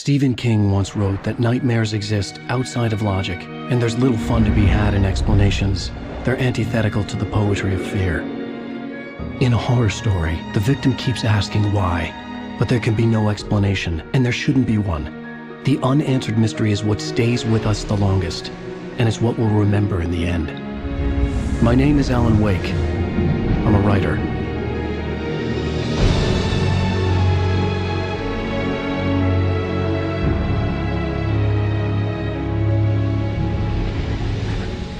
Stephen King once wrote that nightmares exist outside of logic, and there's little fun to be had in explanations. They're antithetical to the poetry of fear. In a horror story, the victim keeps asking why, but there can be no explanation, and there shouldn't be one. The unanswered mystery is what stays with us the longest, and it's what we'll remember in the end. My name is Alan Wake. I'm a writer.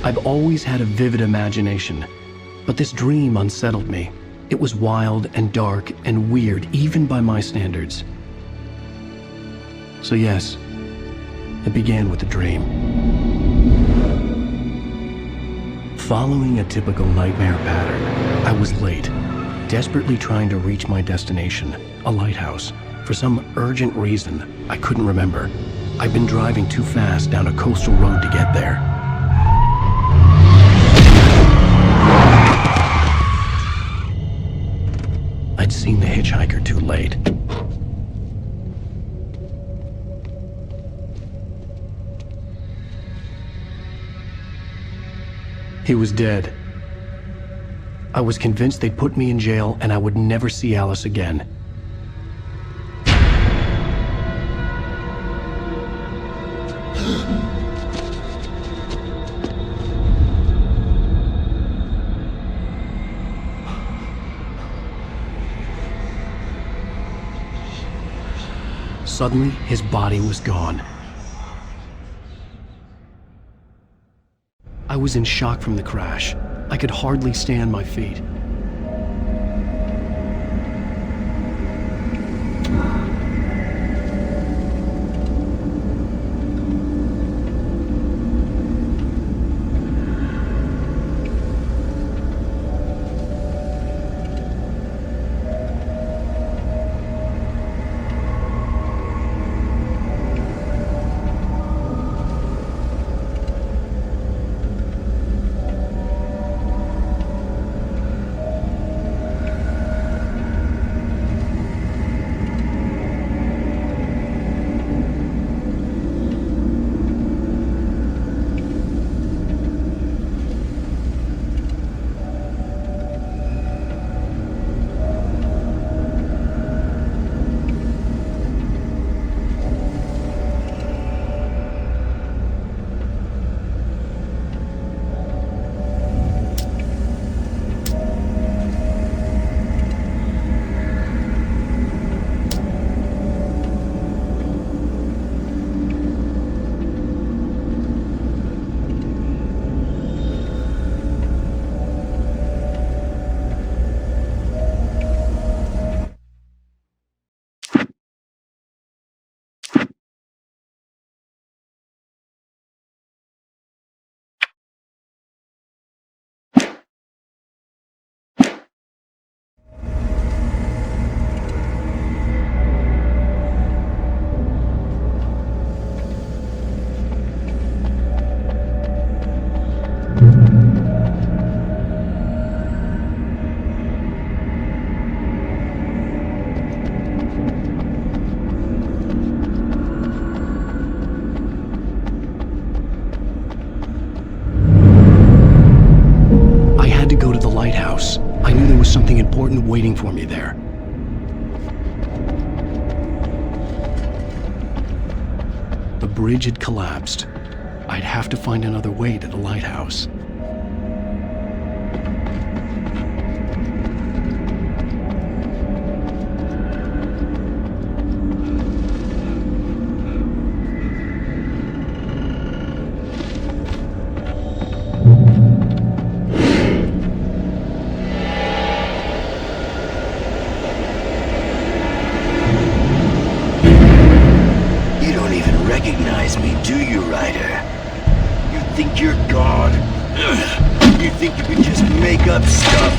I've always had a vivid imagination, but this dream unsettled me. It was wild and dark and weird, even by my standards. So yes, it began with a dream. Following a typical nightmare pattern, I was late, desperately trying to reach my destination, a lighthouse. For some urgent reason, I couldn't remember. I'd been driving too fast down a coastal road to get there. I'd seen the hitchhiker too late. He was dead. I was convinced they'd put me in jail and I would never see Alice again. Suddenly, his body was gone. I was in shock from the crash. I could hardly stay on my feet. I knew there was something important waiting for me there. The bridge had collapsed. I'd have to find another way to the lighthouse. Recognize me, do you, Ryder? You think you're God? You think you can just make up stuff?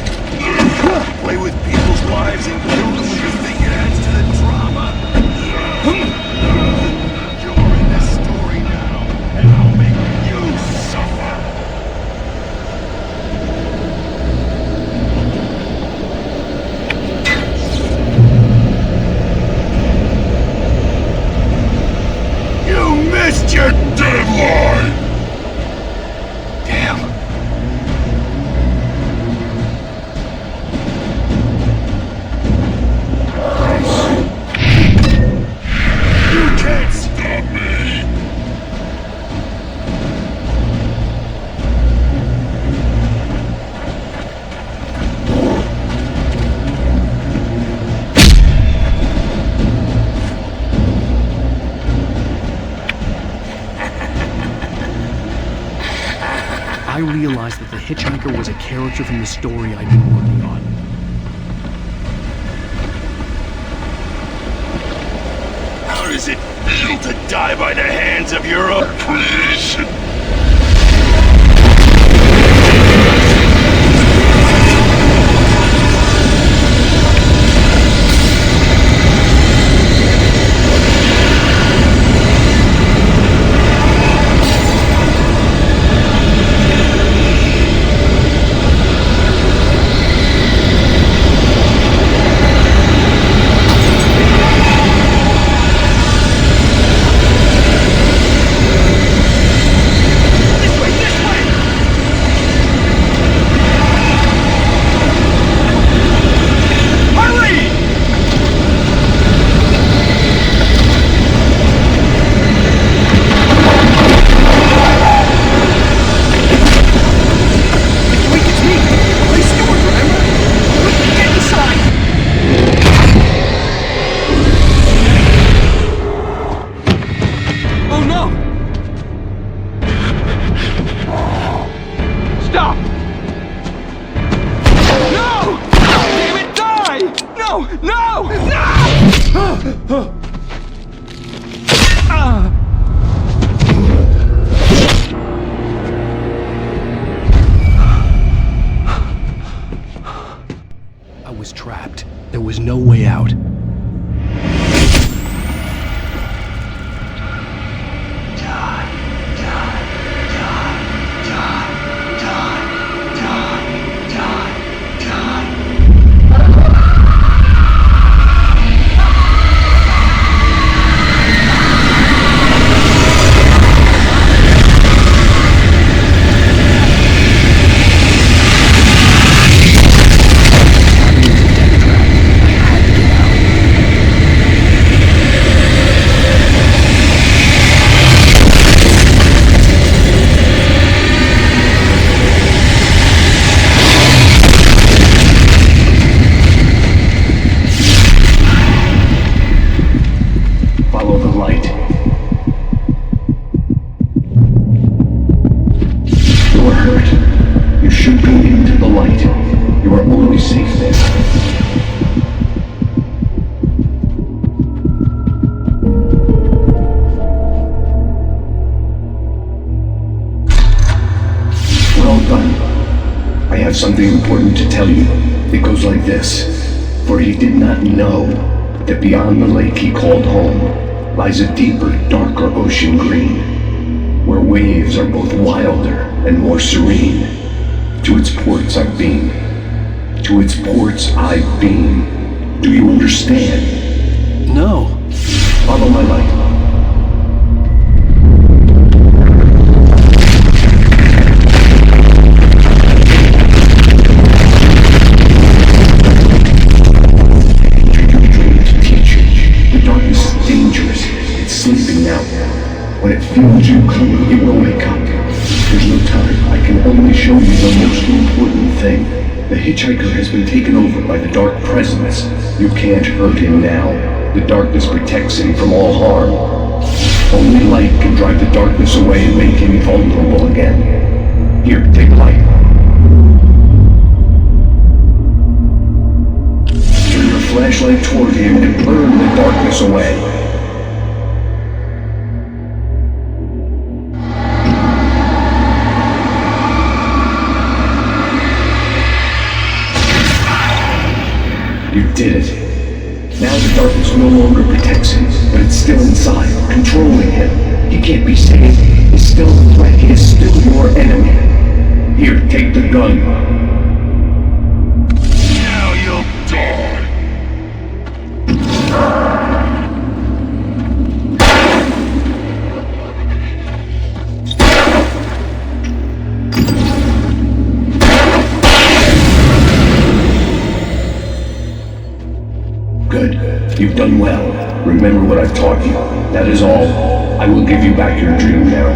Play with people's lives and kill them when you think it adds to the drama? You're in this story now, and I'll make you suffer! realized that the hitchhiker was a character from the story I'd been working on. How does it feel to die by the hands of your oppressors? I was trapped. There was no way out. Something important to tell you. It goes like this. For he did not know that beyond the lake he called home lies a deeper, darker ocean green, where waves are both wilder and more serene. To its ports I've been. To its ports I've been. Do you understand? No. Follow my light. When it feels you coming, it will wake up. There's no time. I can only show you the most important thing. The hitchhiker has been taken over by the dark presence. You can't hurt him now. The darkness protects him from all harm. Only light can drive the darkness away and make him vulnerable again. Here, take the light. Turn your flashlight toward him and burn the darkness away. You did it. Now the darkness no longer protects him, but it's still inside, controlling him. He can't be saved. He's still a threat. He is still your enemy. Here, take the gun. Now you'll die. Good. You've done well. Remember what I've taught you. That is all. I will give you back your dream now.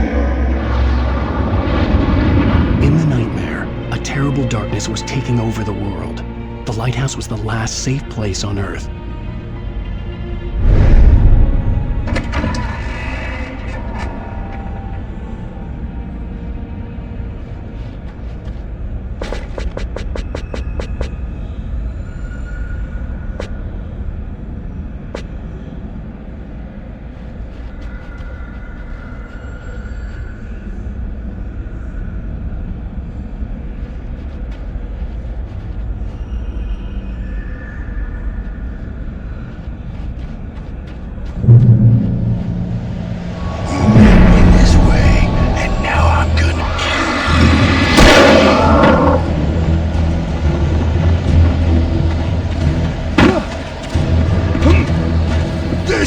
In the nightmare, a terrible darkness was taking over the world. The lighthouse was the last safe place on Earth.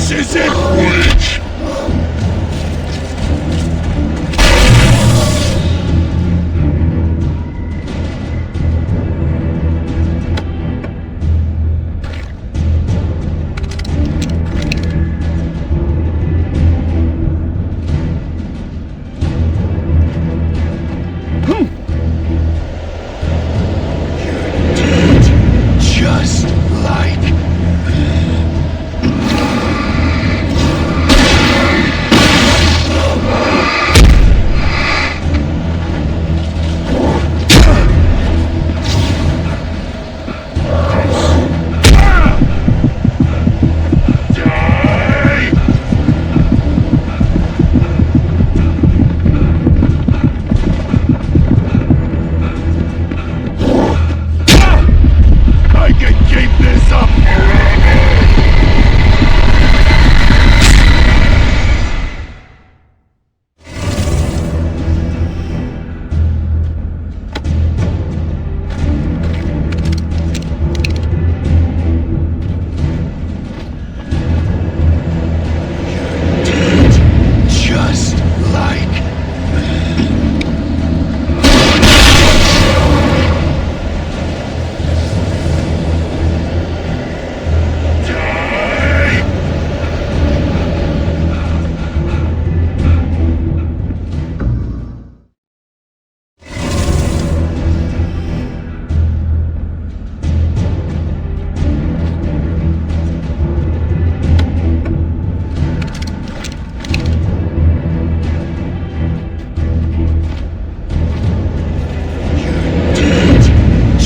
This isn't witch! Just like... I can keep this up forever! Just like... Die!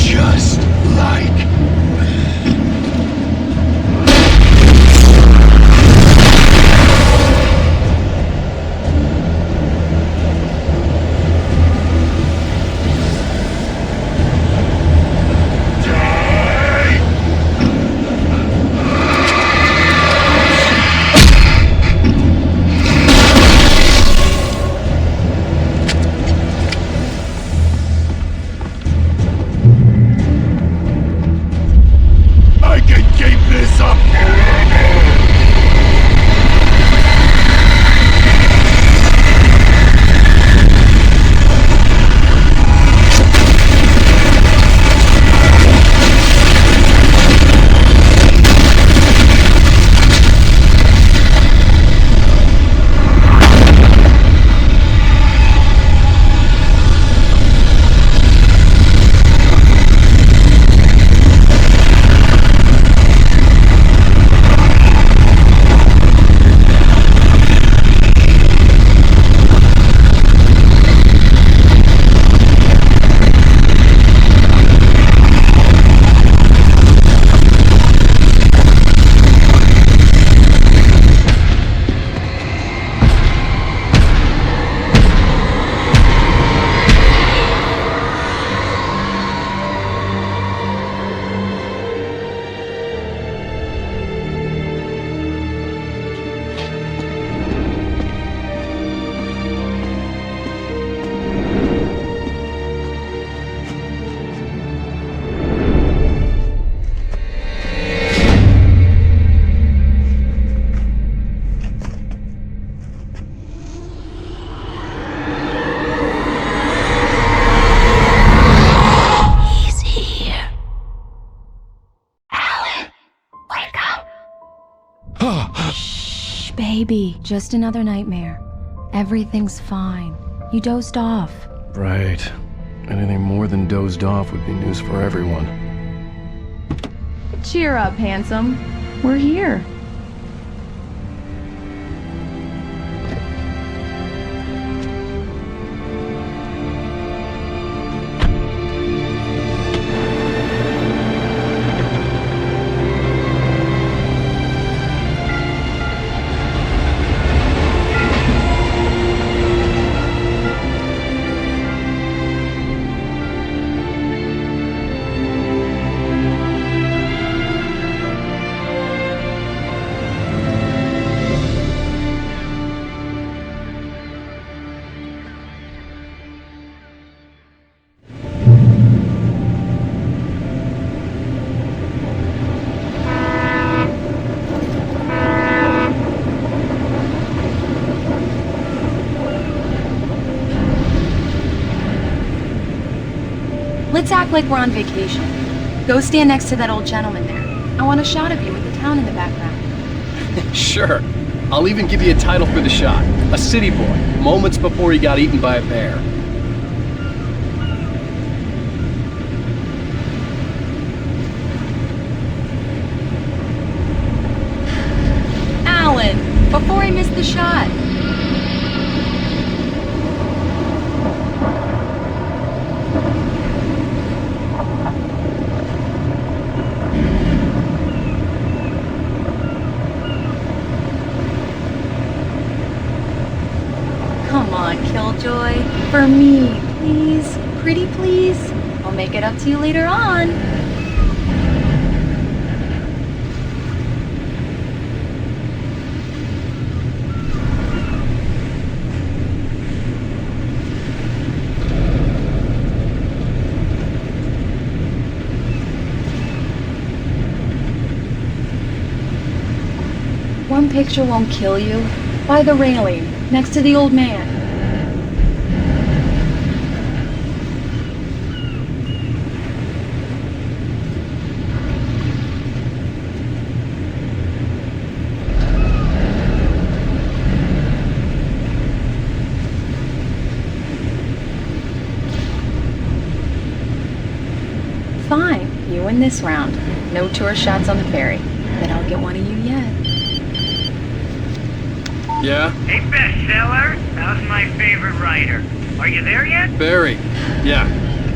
Just like... Die! I can keep this up forever! Shh, baby. Just another nightmare. Everything's fine. You dozed off. Right. Anything more than dozed off would be news for everyone. Cheer up, handsome. We're here. like we're on vacation. Go stand next to that old gentleman there. I want a shot of you with the town in the background. Sure. I'll even give you a title for the shot. A city boy, moments before he got eaten by a bear. Alan, before I miss the shot. Come on, Killjoy. For me, please. Pretty please. I'll make it up to you later on. One picture won't kill you. By the railing, next to the old man. Fine, you win this round. No tour shots on the ferry. But I'll get one of you yet. Yeah? Hey, bestseller, how's my favorite writer? Are you there yet? Barry. Yeah,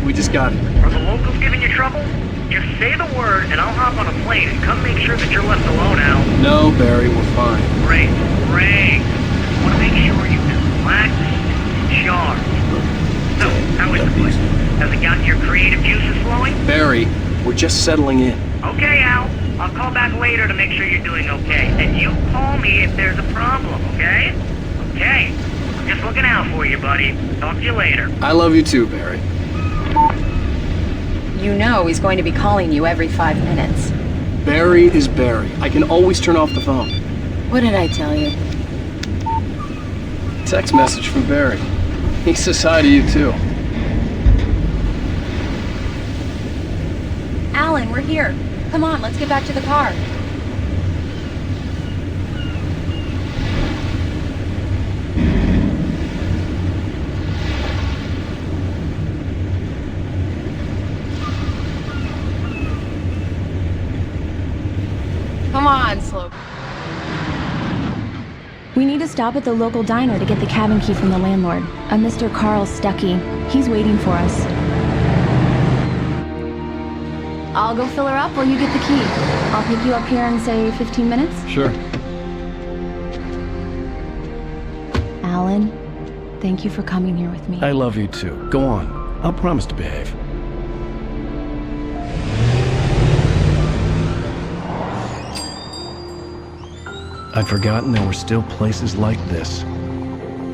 we just got here. Are the locals giving you trouble? Just say the word and I'll hop on a plane and come make sure that you're left alone, Al. No, Barry, we're fine. Great. I want to make sure you feel relaxed and charged. So, how is the place? Has it gotten your creative juices flowing? Barry, we're just settling in. Okay, Al. I'll call back later to make sure you're doing okay. And you call me if there's a problem, okay? Okay. I'm just looking out for you, buddy. Talk to you later. I love you too, Barry. You know he's going to be calling you every 5 minutes. Barry is Barry. I can always turn off the phone. What did I tell you? Text message from Barry. He says hi to you too. Alan, we're here. Come on, let's get back to the car. Come on, Slope. We need to stop at the local diner to get the cabin key from the landlord, a Mr. Carl Stuckey. He's waiting for us. I'll go fill her up while you get the key. I'll pick you up here in, say, 15 minutes? Sure. Alan, thank you for coming here with me. I love you too. Go on. I'll promise to behave. I'd forgotten there were still places like this.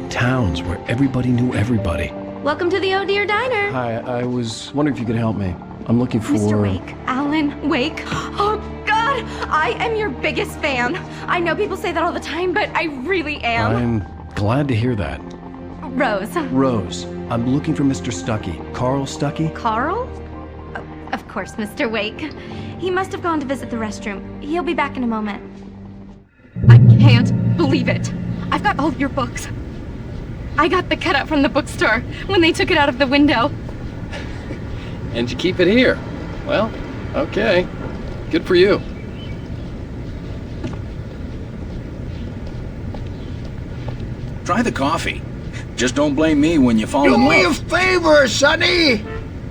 Towns where everybody knew everybody. Welcome to the Oh Dear Diner. Hi, I was wondering if you could help me. I'm looking for... Mr. Wake. Alan Wake. Oh, God! I am your biggest fan. I know people say that all the time, but I really am. I'm glad to hear that. Rose. Rose, I'm looking for Mr. Stuckey. Carl Stuckey? Carl? Oh, of course, Mr. Wake. He must have gone to visit the restroom. He'll be back in a moment. I can't believe it. I've got all of your books. I got the cutout from the bookstore when they took it out of the window. And you keep it here. Well, okay. Good for you. Try the coffee. Just don't blame me when you fall Do in me a love. favor, Sonny.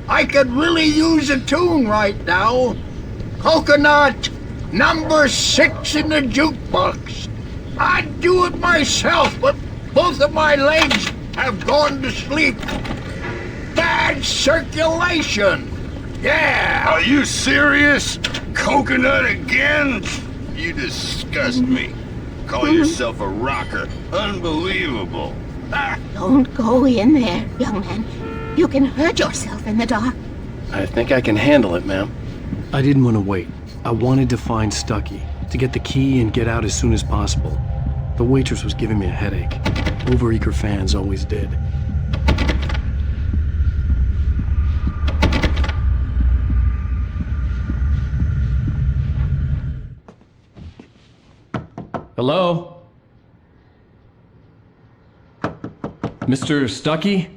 I could really use a tune right now. Coconut, number 6 in the jukebox. I'd do it myself, but both of my legs have gone to sleep. Bad circulation. Yeah. Are you serious? Coconut again? You disgust me. Call yourself a rocker. Unbelievable. Ah. Don't go in there, young man. You can hurt yourself in the dark. I think I can handle it, ma'am. I didn't want to wait. I wanted to find Stuckey, to get the key and get out as soon as possible. The waitress was giving me a headache. Overeager fans always did. Hello? Mr. Stuckey?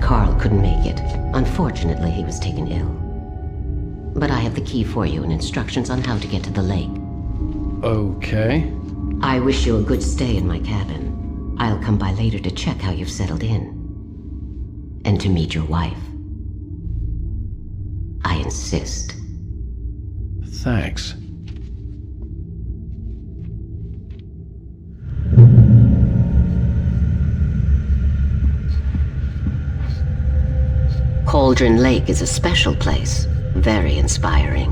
Carl couldn't make it. Unfortunately, he was taken ill. But I have the key for you and instructions on how to get to the lake. Okay. I wish you a good stay in my cabin. I'll come by later to check how you've settled in. And to meet your wife. I insist. Thanks. Cauldron Lake is a special place. Very inspiring.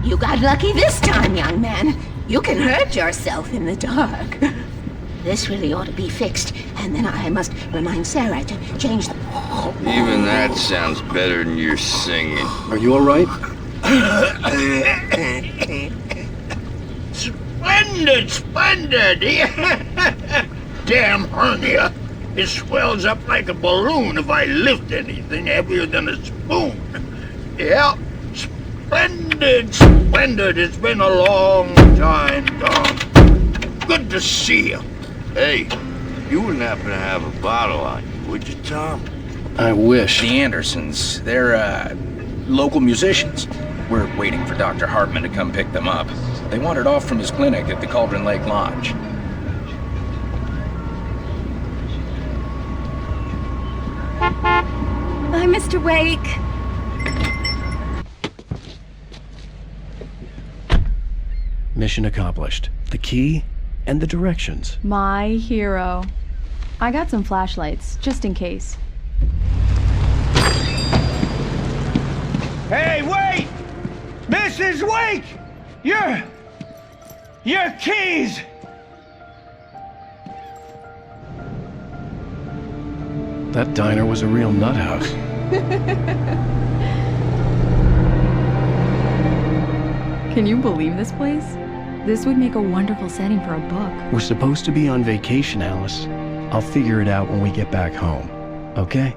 You got lucky this time, young man. You can hurt yourself in the dark. This really ought to be fixed, and then I must remind Sarah to change the... Even that sounds better than your singing. Are you alright? Splendid, splendid! Damn hernia. It swells up like a balloon if I lift anything heavier than a spoon. Yeah, splendid, splendid. It's been a long time, Tom. Good to see you. Hey, you wouldn't happen to have a bottle on you, would you, Tom? I wish. The Andersons, they're, local musicians. We're waiting for Dr. Hartman to come pick them up. They wandered off from his clinic at the Cauldron Lake Lodge. Bye, Mr. Wake. Mission accomplished. The key and the directions. My hero. I got some flashlights, just in case. Hey, wait! Mrs. Wake! Your keys! That diner was a real nut house. Can you believe this place? This would make a wonderful setting for a book. We're supposed to be on vacation, Alice. I'll figure it out when we get back home. Okay?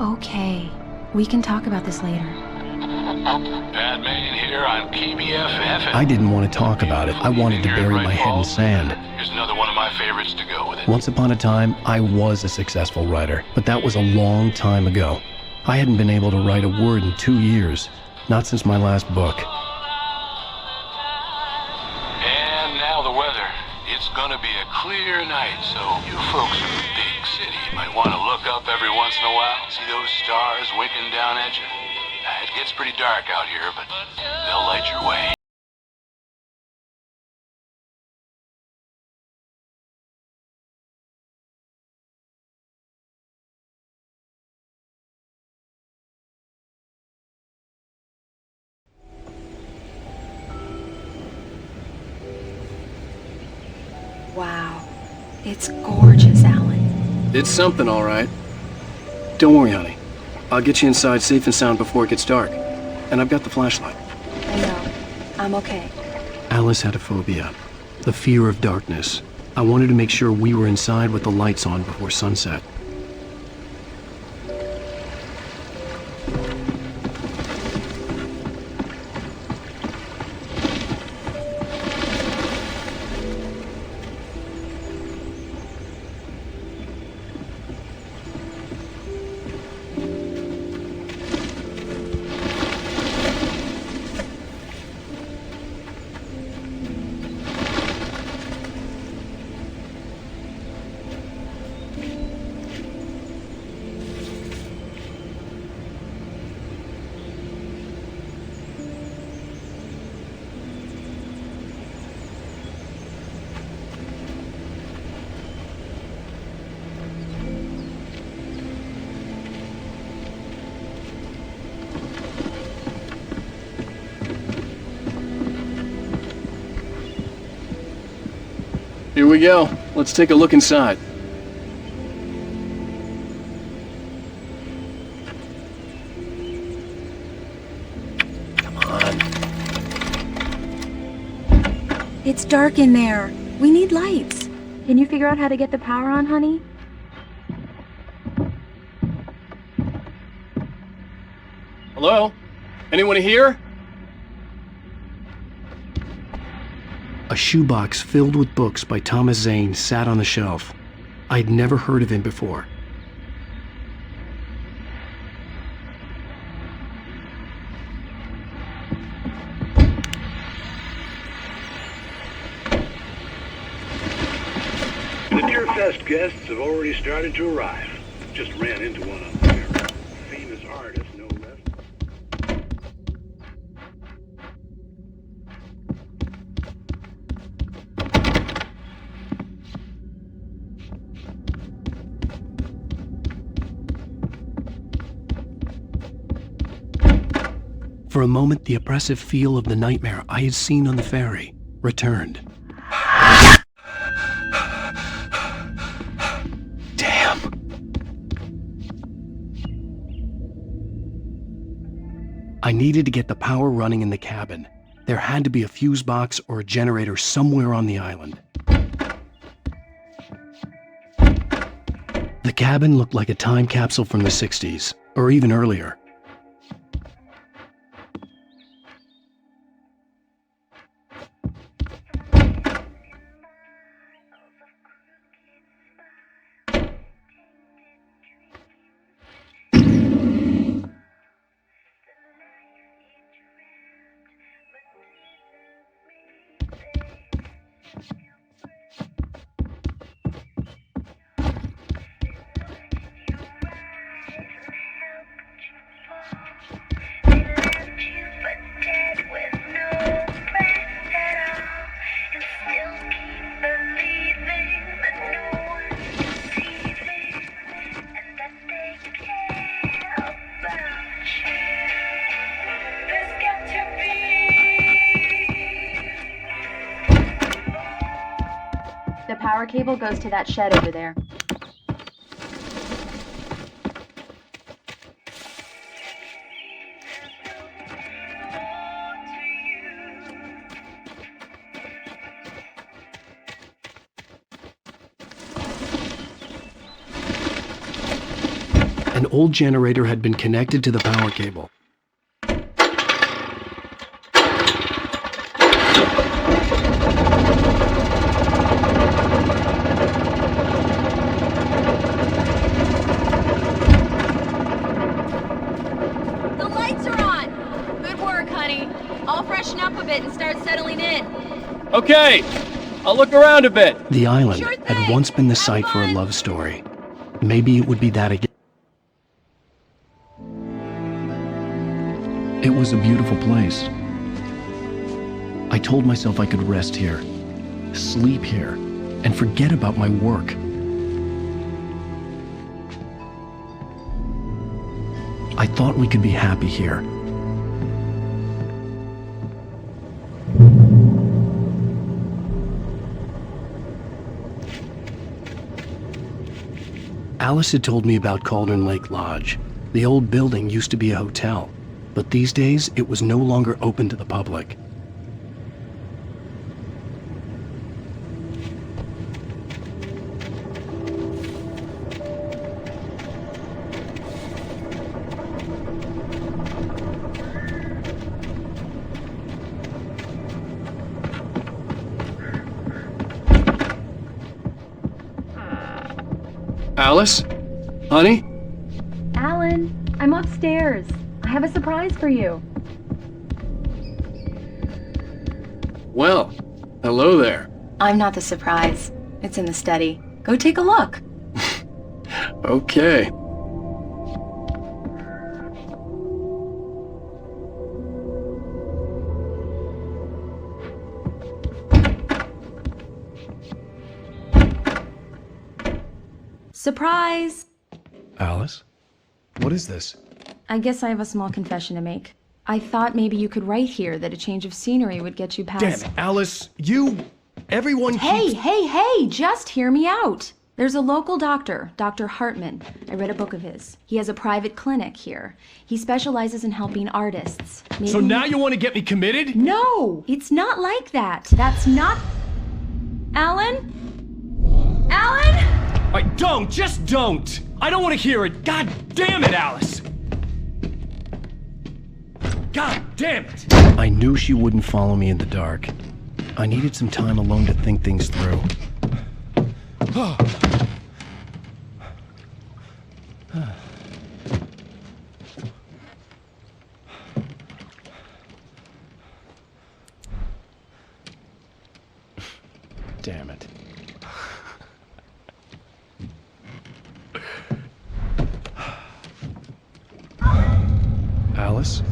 Okay. We can talk about this later. Bad man here on KBFF. I didn't want to talk about it. I wanted to bury my head in sand. Here's another one of my favorites to go with it. Once upon a time, I was a successful writer, but that was a long time ago. I hadn't been able to write a word in 2 years. Not since my last book. And now the weather. It's gonna be a clear night, so you folks in the big city might want to look up every once in a while. See those stars winking down at you? It gets pretty dark out here, but they'll light your way. Wow. It's gorgeous, Alan. It's something, all right. Don't worry, honey. I'll get you inside safe and sound before it gets dark. And I've got the flashlight. I know. I'm okay. Alice had a phobia. The fear of darkness. I wanted to make sure we were inside with the lights on before sunset. Here we go. Let's take a look inside. Come on. It's dark in there. We need lights. Can you figure out how to get the power on, honey? Hello? Anyone here? A shoebox filled with books by Thomas Zane sat on the shelf. I'd never heard of him before. The Deerfest guests have already started to arrive. Just ran into one of them. Famous artist, no less. For a moment, the oppressive feel of the nightmare I had seen on the ferry returned. Damn. I needed to get the power running in the cabin. There had to be a fuse box or a generator somewhere on the island. The cabin looked like a time capsule from the 60s, or even earlier. The power cable goes to that shed over there. An old generator had been connected to the power cable. The lights are on! Good work, honey. I'll freshen up a bit and start settling in. Okay, I'll look around a bit. The island had once been the site for a love story. Maybe it would be that again. It was a beautiful place. I told myself I could rest here, sleep here, and forget about my work. I thought we could be happy here. Alice had told me about Cauldron Lake Lodge. The old building used to be a hotel, but these days it was no longer open to the public. Alice? Honey? Alan, I'm upstairs. I have a surprise for you. Well, hello there. I'm not the surprise. It's in the study. Go take a look. Okay. Surprise! Alice? What is this? I guess I have a small confession to make. I thought maybe you could write here that a change of scenery would get you past... Damn it, Alice, everyone Hey, just hear me out. There's a local doctor, Dr. Hartman. I read a book of his. He has a private clinic here. He specializes in helping artists. So now you want to get me committed? No, it's not like that. That's not... Alan? Alan? Just don't! I don't want to hear it! God damn it, Alice! God damn it! I knew she wouldn't follow me in the dark. I needed some time alone to think things through. Damn it. Alice?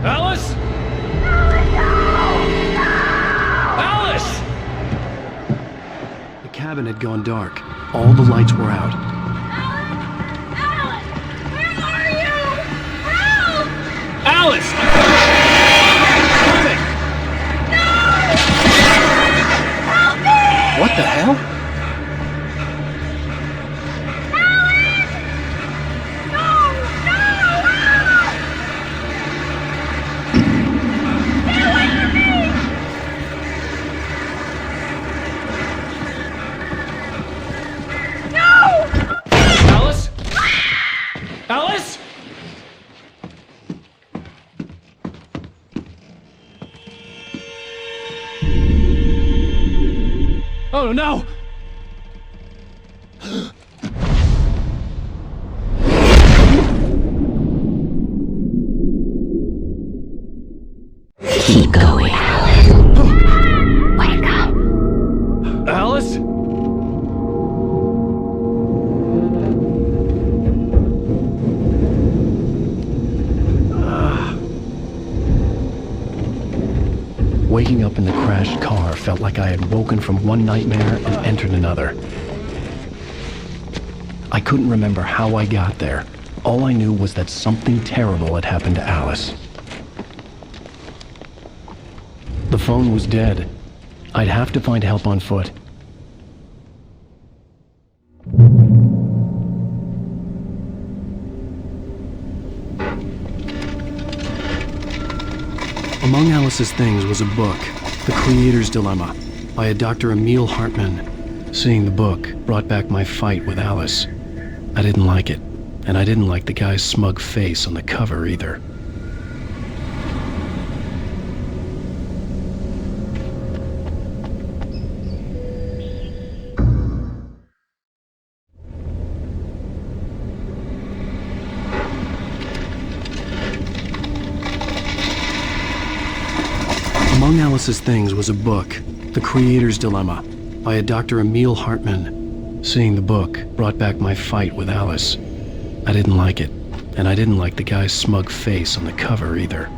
Alice? Alice! The cabin had gone dark. All the lights were out. Alice! What the hell? Alice? Alice? Oh no! Keep going. Wake up. Alice? Waking up in the crashed car felt like I had woken from one nightmare and entered another. I couldn't remember how I got there. All I knew was that something terrible had happened to Alice. The phone was dead. I'd have to find help on foot. Among Alice's things was a book, The Creator's Dilemma, by a Dr. Emil Hartman. Seeing the book brought back my fight with Alice. I didn't like it, and I didn't like the guy's smug face on the cover either. Among Alice's things was a book, The Creator's Dilemma, by a Dr. Emil Hartman. Seeing the book brought back my fight with Alice. I didn't like it, and I didn't like the guy's smug face on the cover either.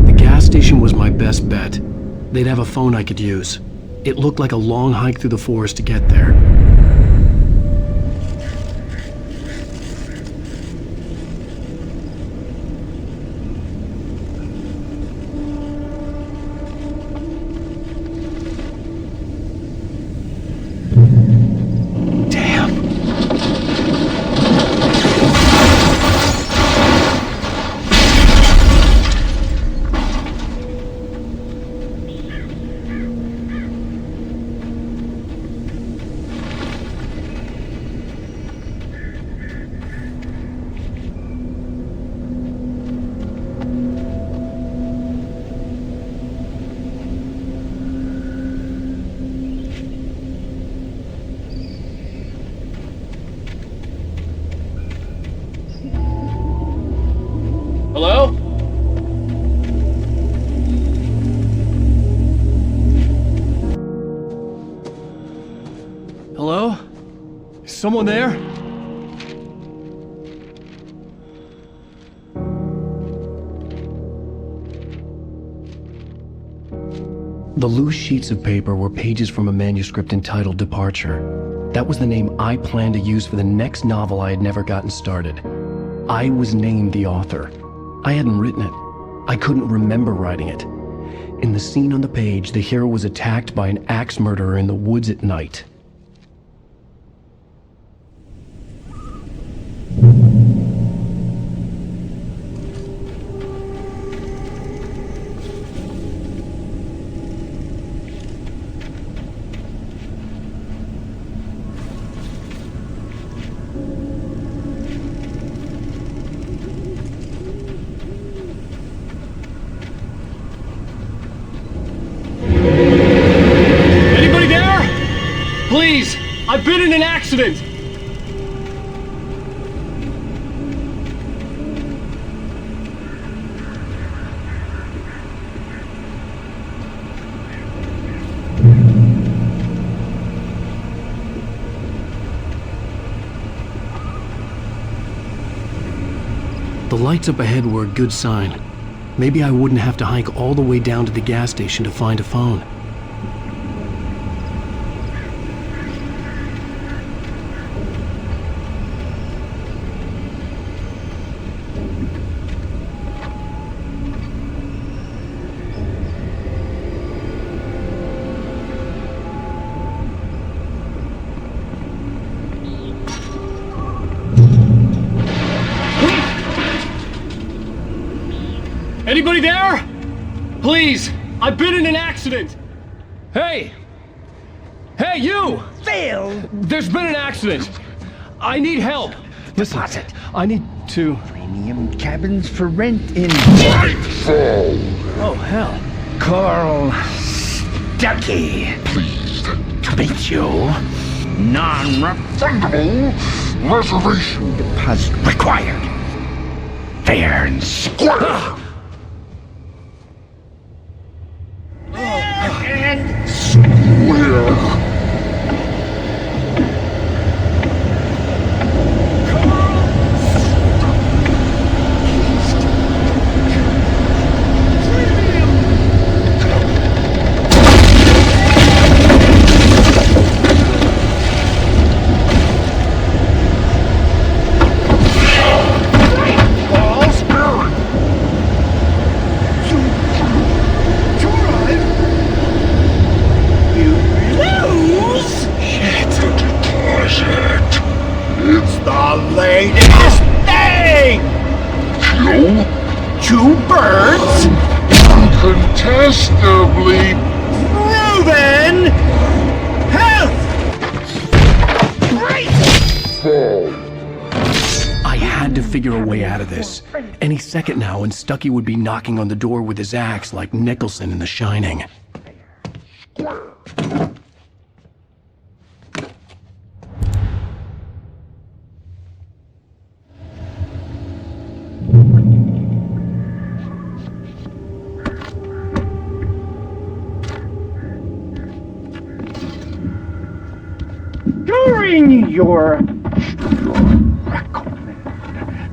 The gas station was my best bet. They'd have a phone I could use. It looked like a long hike through the forest to get there. Hello? Hello? Is someone there? The loose sheets of paper were pages from a manuscript entitled Departure. That was the name I planned to use for the next novel I had never gotten started. I was named the author. I hadn't written it. I couldn't remember writing it. In the scene on the page, the hero was attacked by an axe murderer in the woods at night. accident! The lights up ahead were a good sign. Maybe I wouldn't have to hike all the way down to the gas station to find a phone. Anybody there? Please, I've been in an accident. Hey! Hey, you! Phil! There's been an accident. I need help. Listen, I need to... Premium cabins for rent in... Oh, hell. Carl Stuckey. Pleased to meet you. Non-refundable reservation deposit required. Fair and square. and square. Latest thing! Two birds? Incontestably proven health! Great! I had to figure a way out of this. Any second now, and Stuckey would be knocking on the door with his axe like Nicholson in The Shining. During your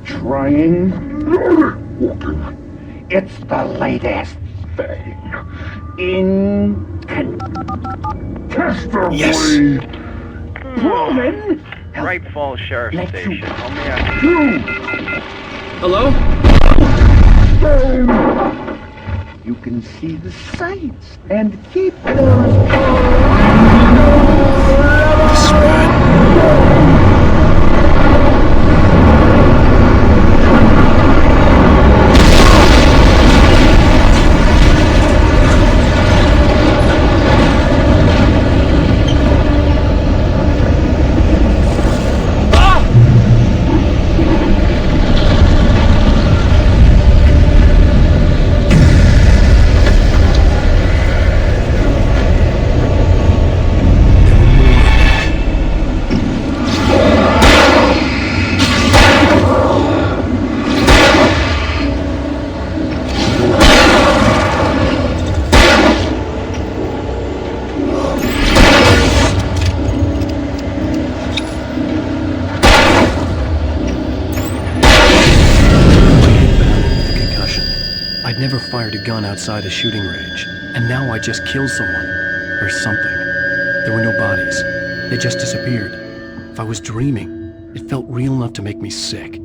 trying, it's the latest thing. Incontestably proven. Right Falls Sheriff Station. How may I... Hello? You can see the sights and keep those. I'd never fired a gun outside a shooting range, and now I just killed someone. Or something. There were no bodies. They just disappeared. If I was dreaming, it felt real enough to make me sick.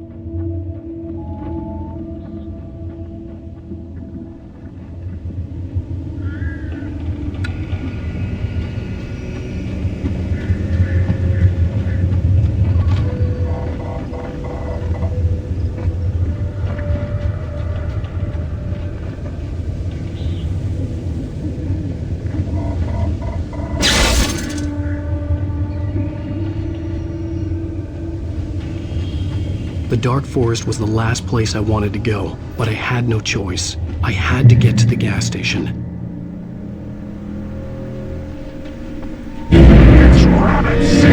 The dark forest was the last place I wanted to go, but I had no choice. I had to get to the gas station. It's Robinson!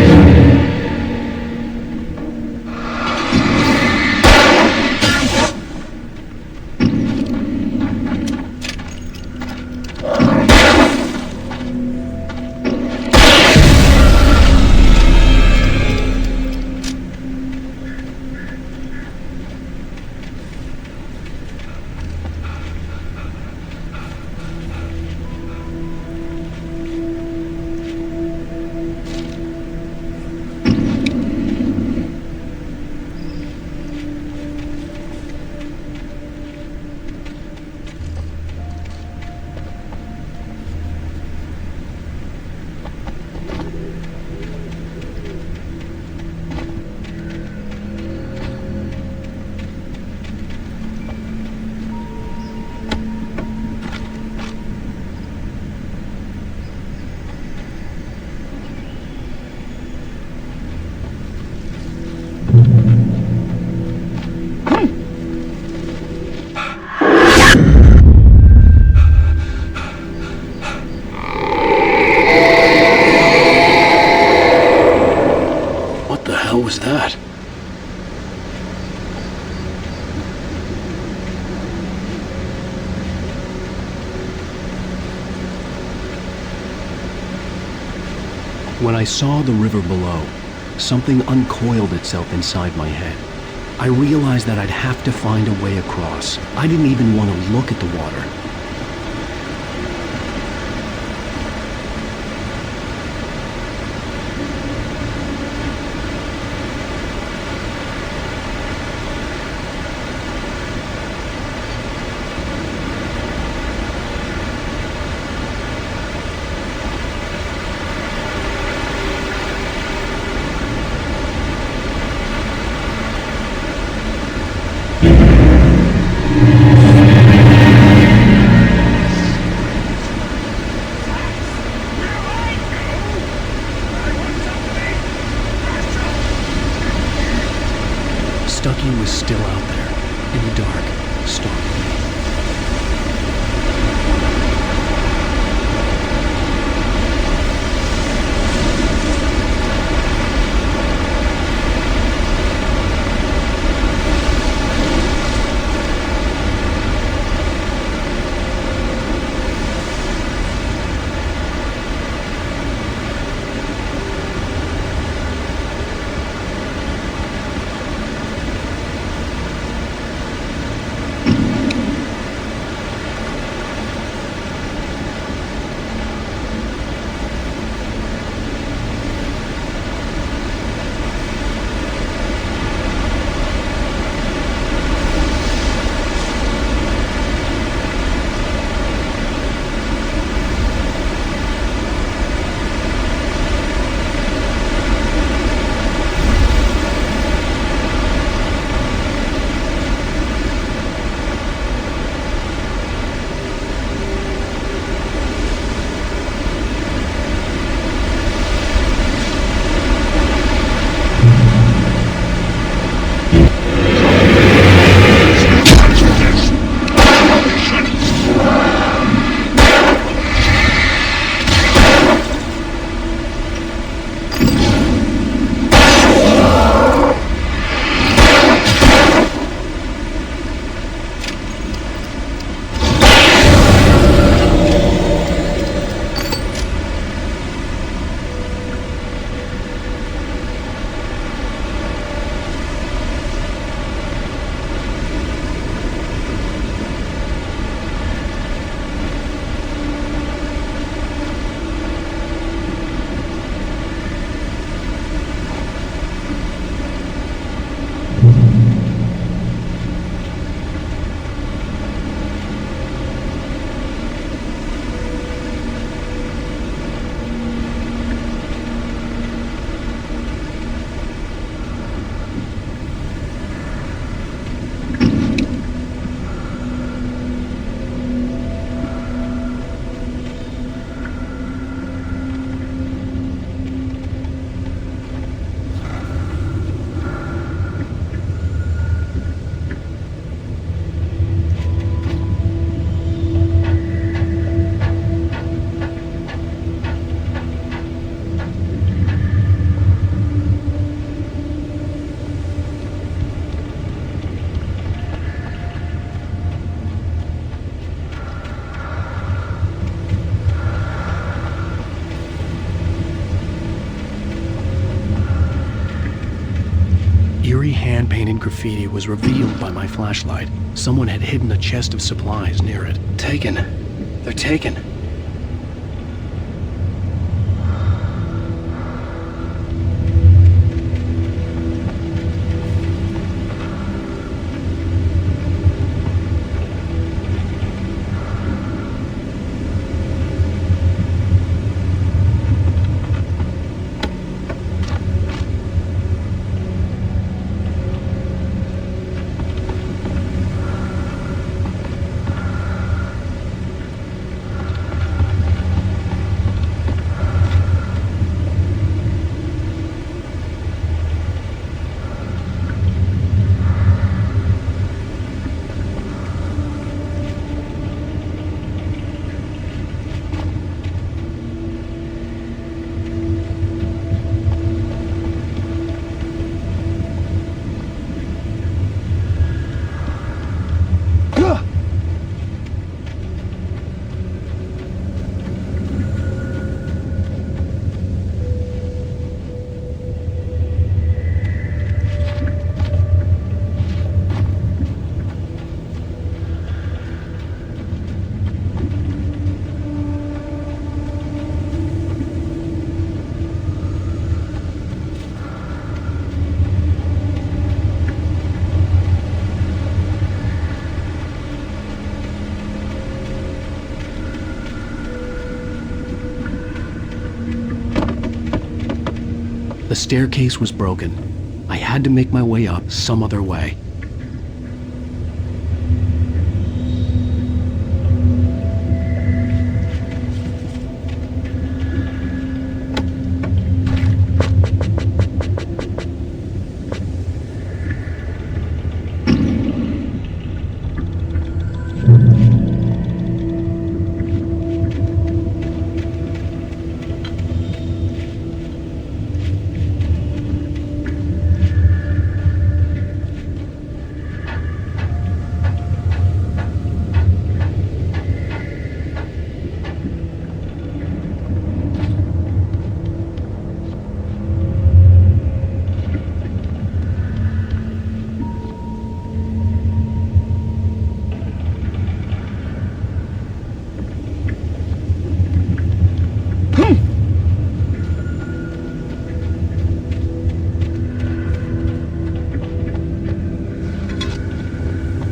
the hell was that? When I saw the river below, something uncoiled itself inside my head. I realized that I'd have to find a way across. I didn't even want to look at the water. Stucky was still out there, in the dark, stalking me. Eerie hand-painted graffiti was revealed by my flashlight. Someone had hidden a chest of supplies near it. Taken. They're taken. staircase was broken. I had to make my way up some other way.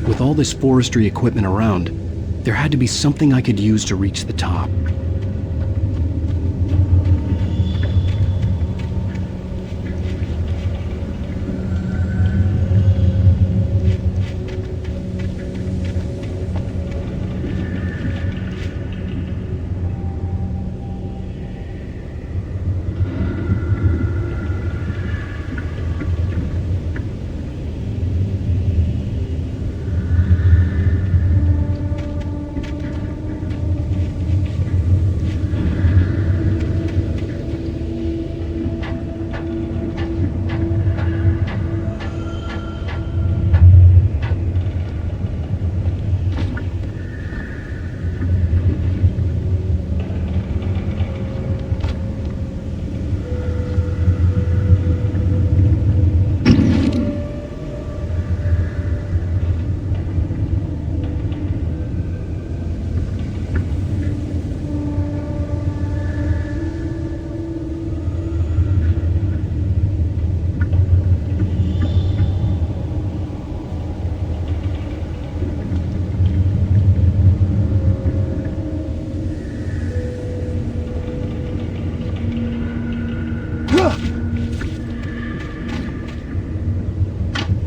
With all this forestry equipment around, there had to be something I could use to reach the top.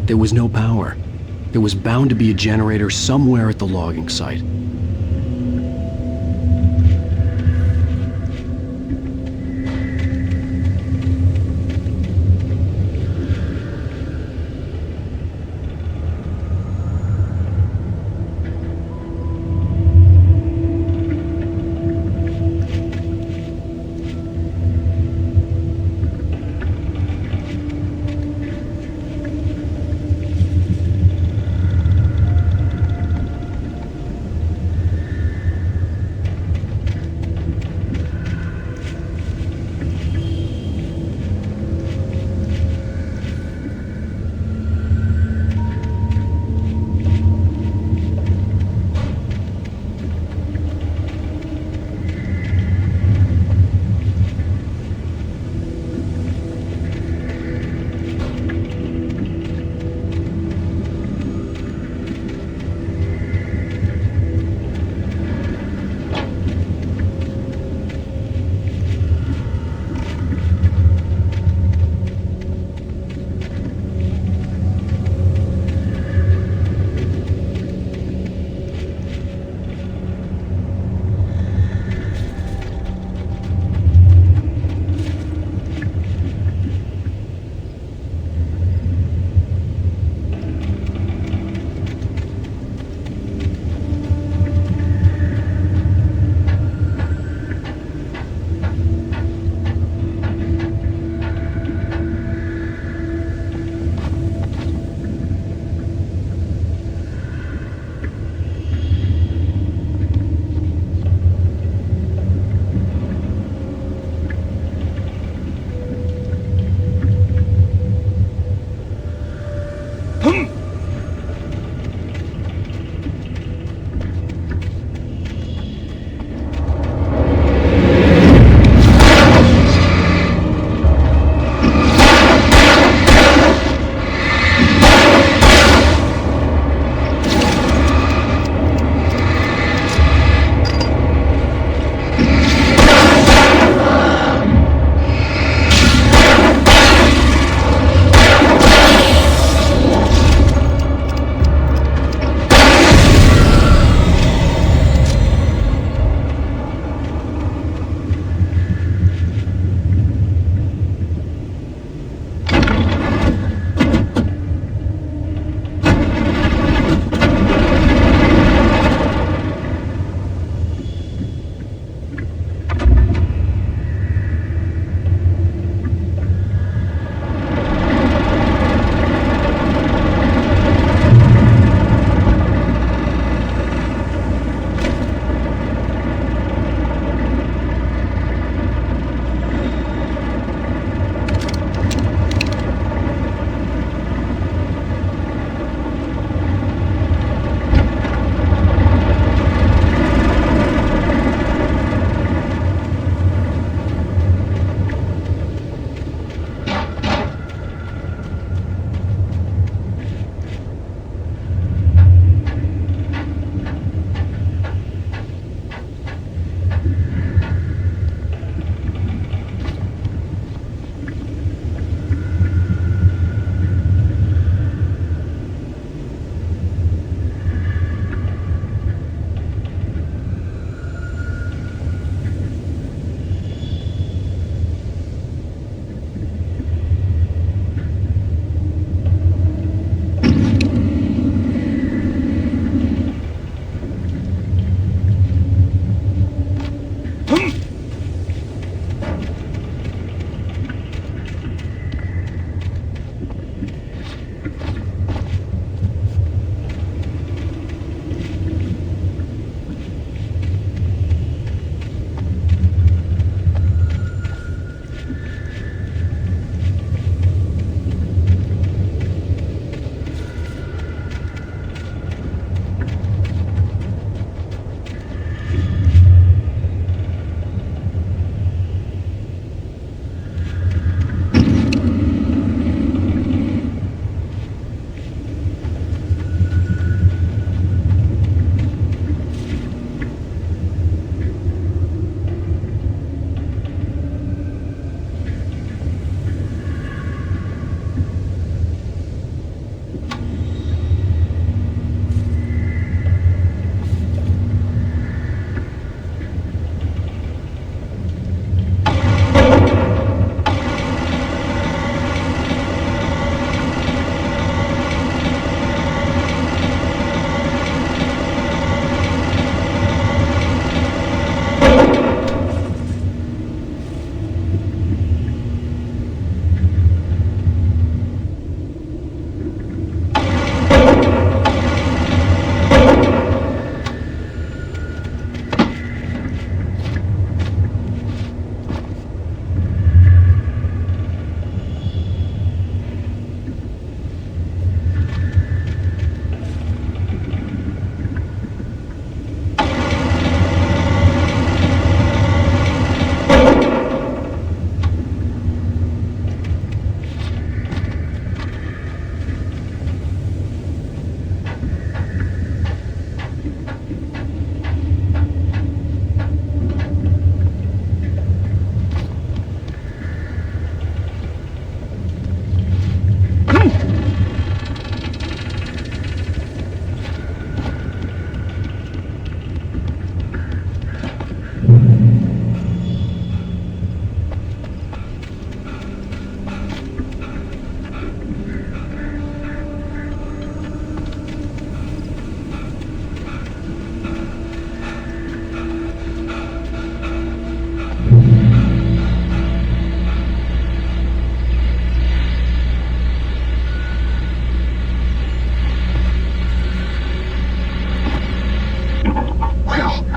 There was no power. There was bound to be a generator somewhere at the logging site.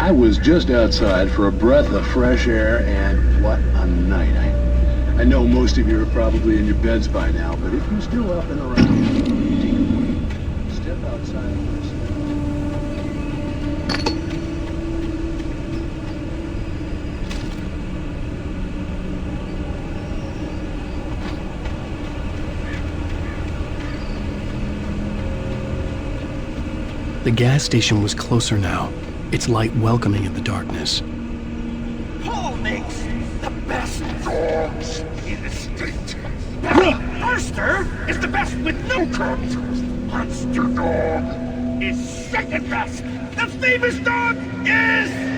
I was just outside for a breath of fresh air, and what a night. I know most of you are probably in your beds by now, but if you're still up and around, take a break. Step outside for a second. The gas station was closer now, its light welcoming in the darkness. Paul makes the best dogs in the state. Pete Burster is the best with no coat. Monster Dog is second best. The famous dog is...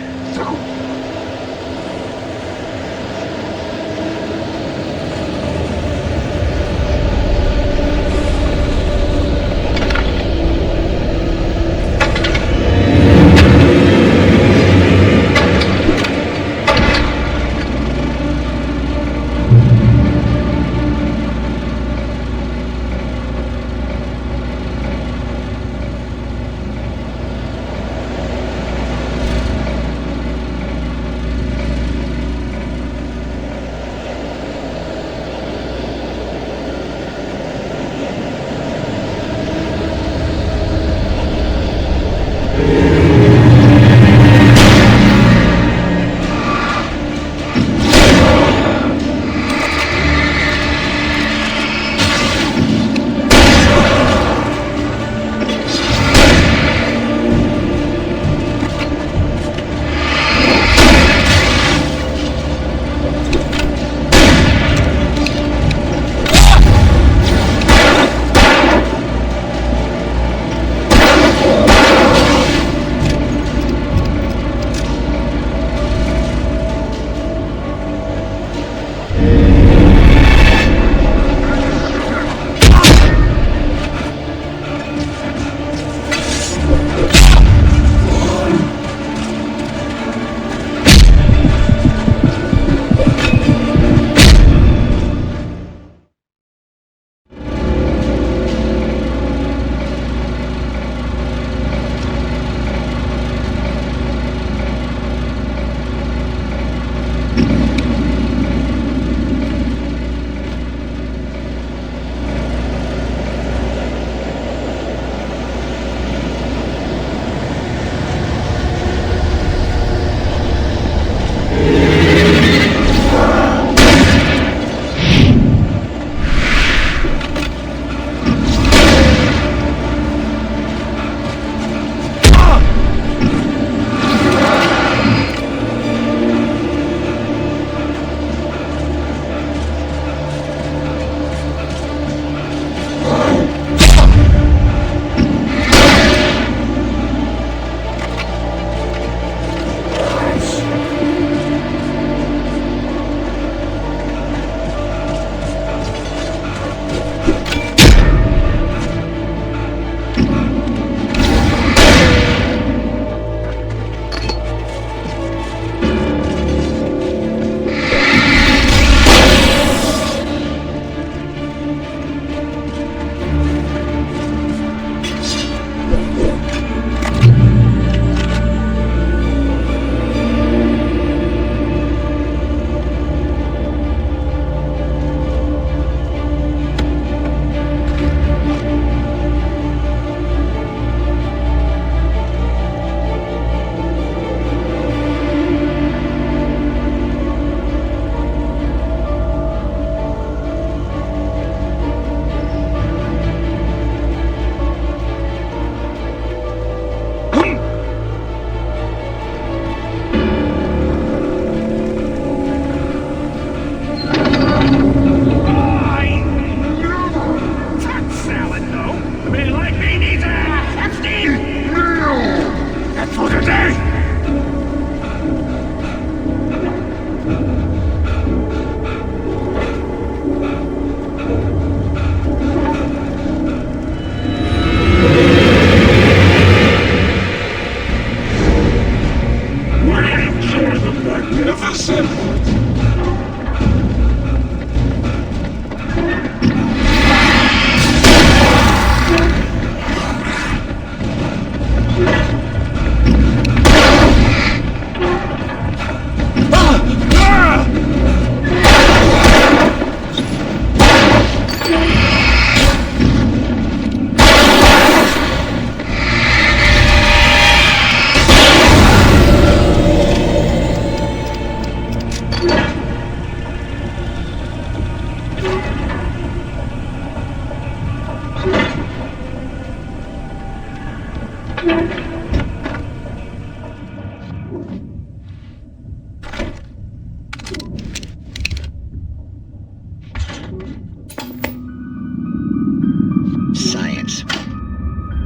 Science.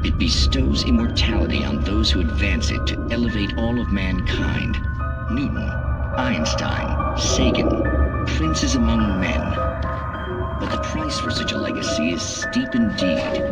It bestows immortality on those who advance it to elevate all of mankind. Newton, Einstein, Sagan, princes among men. But the price for such a legacy is steep indeed.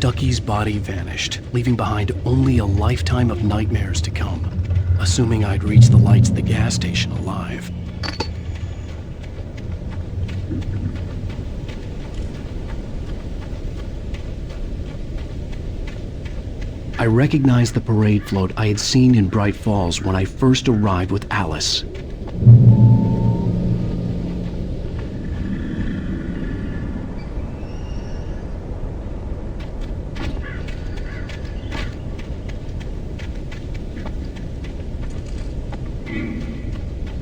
Stucky's body vanished, leaving behind only a lifetime of nightmares to come, assuming I'd reach the lights at the gas station alive. I recognized the parade float I had seen in Bright Falls when I first arrived with Alice.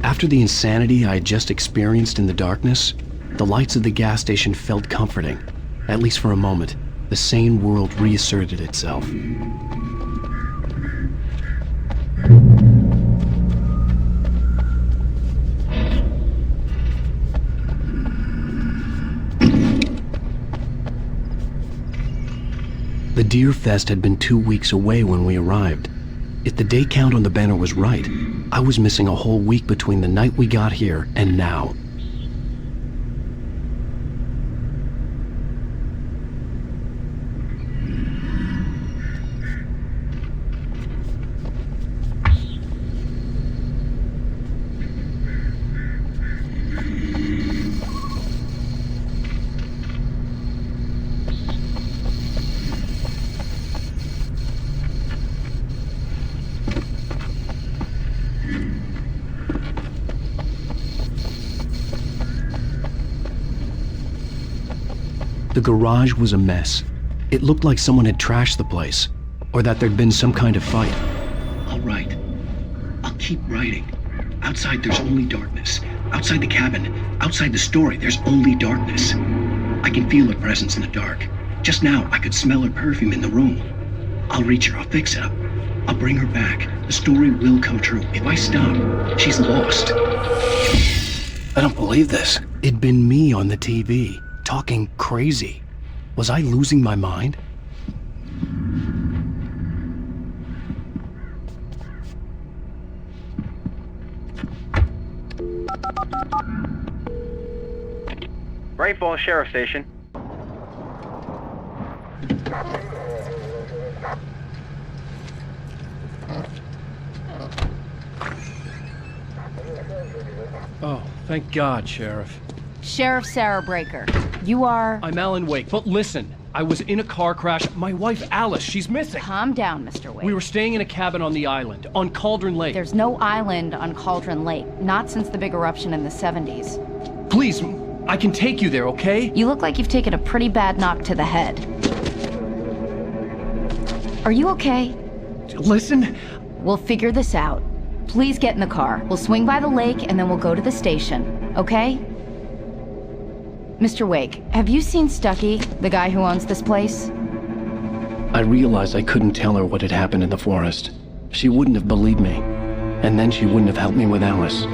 After the insanity I had just experienced in the darkness, the lights of the gas station felt comforting. At least for a moment, the sane world reasserted itself. The Deer Fest had been 2 weeks away when we arrived. If the day count on the banner was right, I was missing a whole week between the night we got here and now. The garage was a mess. It looked like someone had trashed the place, or that there'd been some kind of fight. All right. I'll keep writing. Outside there's only darkness. Outside the cabin, outside the story, there's only darkness. I can feel her presence in the dark. Just now, I could smell her perfume in the room. I'll reach her, I'll fix it up. I'll bring her back. The story will come true. If I stop, she's lost. I don't believe this. It'd been me on the TV. Talking crazy. Was I losing my mind? Bright Falls Sheriff Station. Oh, thank God, Sheriff. Sheriff Sarah Breaker. You are... I'm Alan Wake, but listen. I was in a car crash. My wife, Alice, she's missing. Calm down, Mr. Wake. We were staying in a cabin on the island, on Cauldron Lake. There's no island on Cauldron Lake. Not since the big eruption in the 70s. Please, I can take you there, okay? You look like you've taken a pretty bad knock to the head. Are you okay? Listen. We'll figure this out. Please get in the car. We'll swing by the lake and then we'll go to the station, okay? Mr. Wake, have you seen Stucky, the guy who owns this place? I realized I couldn't tell her what had happened in the forest. She wouldn't have believed me. And then she wouldn't have helped me with Alice.